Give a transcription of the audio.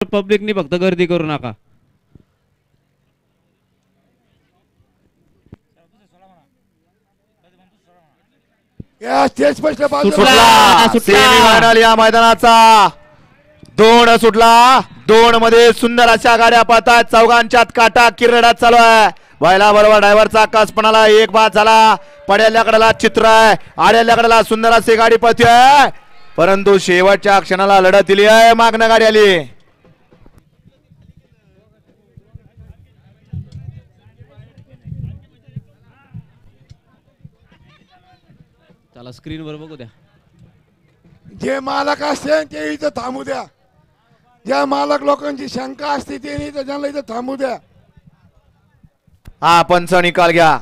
पब्लिकनी फक्त गर्दी करू नका. सेमीफायनल या मैदानाचा 2 सुटला. 2 मध्ये सुंदर अशा गाड्या पळतात. चौघांच्यात काटा किरडा चालू आहे. बैला बरोबर ड्रायव्हरचा कसपणाला एक बाद झाला. पड्याल्या कडेला चित्र आहे. आड्याल्या कडेला सुंदर अशी गाडी पळते परंतु शेवटच्या क्षणाला लढत दिली आहे. मागणं गाडी आली. चला स्क्रीनवर बघू द्या. जे मालक असते ते इथं थांबू द्या. ज्या मालक लोकांची शंका असते ते इथं त्यांना इथं थांबू द्या. हा पंच निकाल घ्या.